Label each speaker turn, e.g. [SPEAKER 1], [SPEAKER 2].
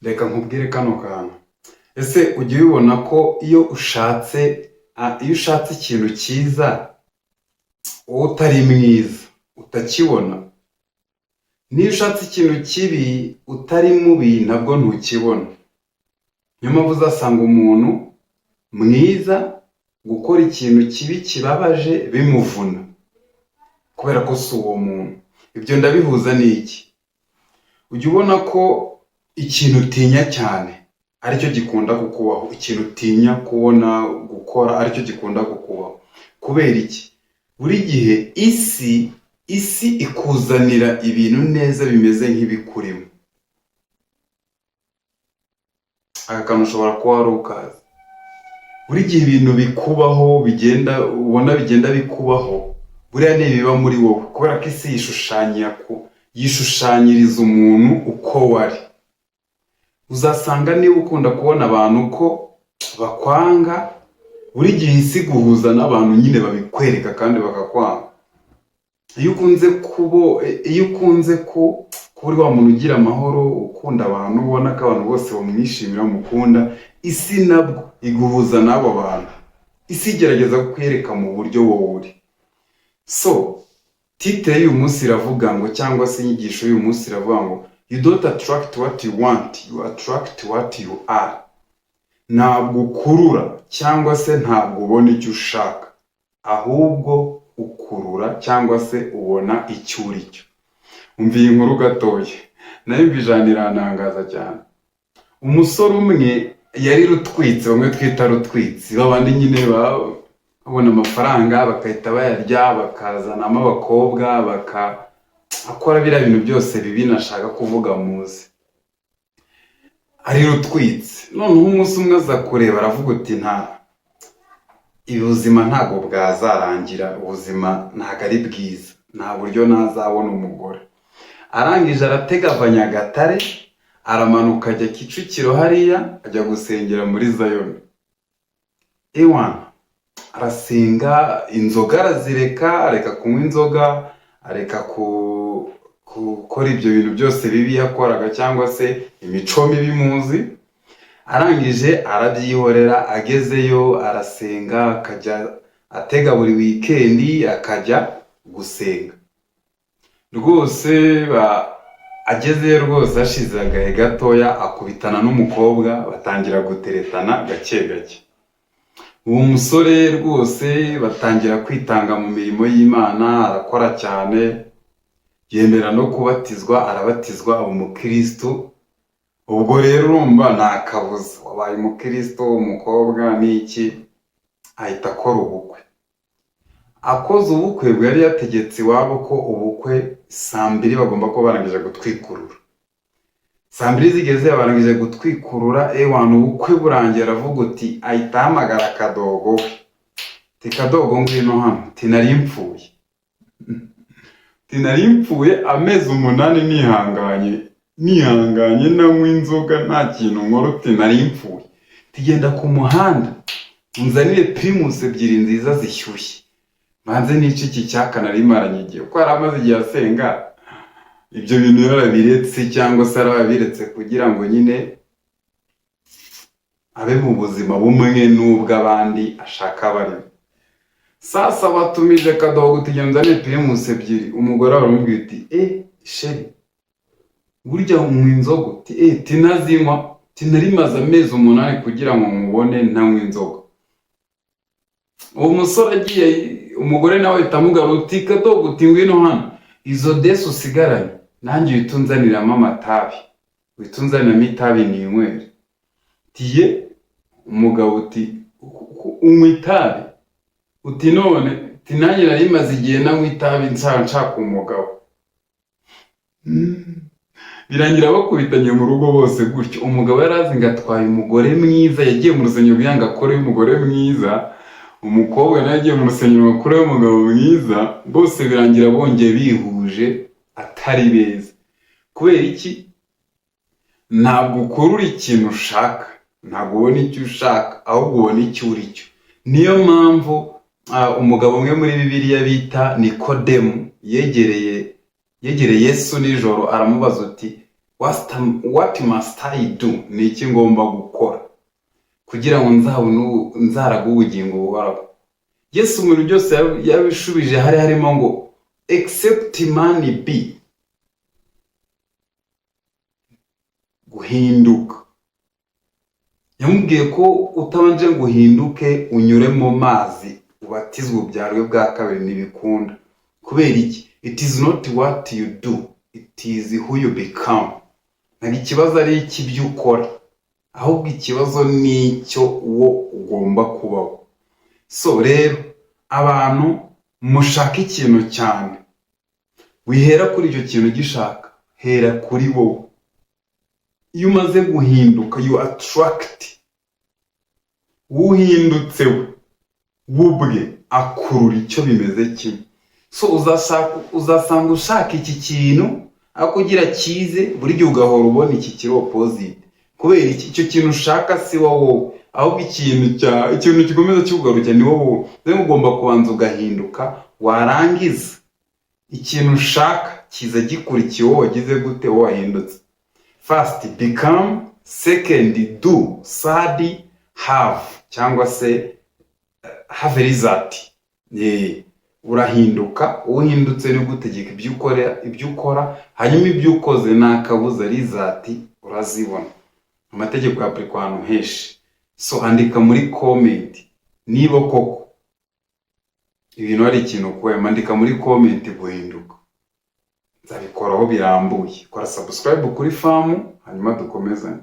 [SPEAKER 1] Reka nkubwire kano kantu. Ese ujya ubibona ko iyo ushatse ikintu cyiza wowe utari mwiza utakibona, niyo ushatse ikintu kibi utari mubi nabwo ntukibona. Niyo mpamvu uzasanga umuntu mwiza gukora ikintu kibi kibabaje bimuvuna, kubera ko si uwo muntu. Ibyo ndabihuza n'iki? Ujya ubona ko ikintu utinya cyane aricyo gikunda kukubaho, ikintu utinya kubona gukora aricyo gikunda kukubaho. Kubera iki? Buri gihe isi ikuzanira ibintu neza bimeze nk'ibikurimo. Aka kantu ushobora kuba wari ukazi. Buri gihe ibintu bikubaho ubona bigenda bikubaho, buriya ni ibiba muri wowe, kubera ko isi yishushanyiriza umuntu uko wari. Uzasanga niba ukunda kubona abantu ko bakwanga, buri gihe isi guhuza n'abantu nyine babikwereka kandi bakakwanga. Iyo ukunze kuba uri wa muntu ugira amahoro, ukunda abantu, ubona ko abantu bose bamwishimira, bamukunda, isi nabwo iguhuza n'abo bantu. Isi igerageza kukwereka mu buryo wowe uri. So, titre y'uyu munsi iravuga ngo, cyangwa se inyigisho y'uyu munsi iravuga ngo, you don't attract what you want, you attract what you are. Ntabwo ukurura cyangwa se ntabwo ubona icyo ushaka, ahubwo ukurura cyangwa se ubona icyo uri cyo. Umviye inkuru gatoya, nayo mbijana irantangaza cyane. Umusore umwe yari rutwitsi, bamwe twita rutwitsi, babandi nyine babona amafaranga bakahita bayarya, bakazanamo abakobwa, akora biriya bintu byose bibi nashaka kuvuga muzi. Ari rutwitsi. Noneho umunsi umwe aza kureba aravuga uti ubuzima ntabwo bwazarangira, ubuzima ntabwo ari bwiza, nta buryo nazabona umugore. Arangije aratega ava Nyagatare, aramanuka ajya Kicukiro hariya, ajya gusengera muri Zayoni. Arasenga, inzoga arazireka, areka kunywa inzoga, areka gukora ibyo bintu byose bibi yakoraga cyangwa se imico mibi muzi. Arangije arabyihorera, agezeyo arasenga, akajya atega buri wikendi akajya gusenga. Rwose agezeyo rwose ashize agahe gatoya akubitana n'umukobwa, batangira guteretana gake gake. Uwo musore rwose batangira kwitanga mu mirimo y'Imana, arakora cyane, yemera no kubatizwa, arabatizwa, aba umukristo. Ubwo rero urumva nta kabuza, wabaye umukristo, umukobwa n'iki, ahita akora ubukwe. Akoze ubukwe, bwari yategetse iwabo ko ubukwe 2:00 bagomba kuba barangije gutwikurura. 2:00 zigeze barangije gutwikurura, ubukwe burangiye, aravuga uti ahita ahamagara Kadogo we. Ti Kadogo ngwino hano, nari mpfuye amezi 8 nihanganye nanywa inzoga nta kintu nkora, nari mpfuye. Tugenda ku muhanda, unzanire Primus 2 nziza zishyushye, manze nice iki cyaka nari maranye igihe, kuko yari amaze igihe asenga. Ibyo bintu yarabiretse cyangwa se arabiretse kugira ngo nyine abe mu buzima bumwe n'ubw'abandi ashaka barimo. Sasa batumije Kadogo tugenda ne Primus 2. Umugore aramubwira ati sheri, burya unywa inzoga? Tinazinywa, nari maze amezi 8 kugira ngo mubone ntanywa inzoga. Uwo musore agiye, umugore nawe itamugaru uti Kadogo ngwino hano, izo deso usigaranye nanjye witunzaniramo amatabi, witunzaniramo itabi ninywere. Tiye umugabo uti unywa itabi? Uti none, nanjye nari maze igihe nanywa itabi nshaka umugabo. Birangira bakubitanye mu rugo bose gutyo. Umugabo yarazi ngo atwaye umugore mwiza, yagiye mu rusengero kugira ngo akore umugore mwiza, umukobwa nawe yagiye mu rusengero ngo akore umugabo mwiza, bose birangira bongeye bihuje atari beza. Kubera iki? Ntabwo ukurura ikintu ushaka, ntabwo ubona icyo ushaka, ahubwo ubona icyo uri cyo. Niyo mpamvu umugabo umwe muri Bibiliya bita Nikodemu yegereye Yesu nijoro, aramubaza uti what must I do? Ni iki ngomba gukora kugira ngo nzaraga ubugingo buhoraho? Yesu mu byose yabishubije harimo ngo except man be, guhinduka. Yamubwiye ko utabanje ngo uhinduke unyure mu mazi ubatizwe ubyarwe bwa kabiri ntibikunda. Kubera iki? It is not what you do, it is who you become. Ntabwo ikibazo ari ikibyo ukora, ahubwo ikibazo ni icyo uwo ugomba kubaho. So rero abantu mushaka ikintu cyane, wihera kuri icyo kintu gishaka, hera kuri wowe. Iyo umaze guhinduka, you attract. Uhindutse ubwe akurura icyo bimeze kimwe. So uzasanga ushaka iki kintu akugira kize, buri gihe ugahora ubona iki kiri opposite. Kubera icyo kintu ushaka si wowe, ahubwo ikintu kikomeza cyugarukira ni wowe. Rero ugomba kubanza ugahinduka, warangiza ikintu ushaka kiza gikurikiye wowe wagize gute, wowe wahindutse. First become, second do, third have, cyangwa se have result. Urahinduka, uhindutse ni gutegeka ibyo ukora, hanyuma ibyo ukoze nakabuza result urazibona. Amategeko yapurikwa ahantu henshi. So andika muri comment niba koko ibintu ari ikintu kwema, andika muri comment guhinduka. Nzabikoraho birambuye. Kora subscribe kuri Famu hanyuma dukomezanye.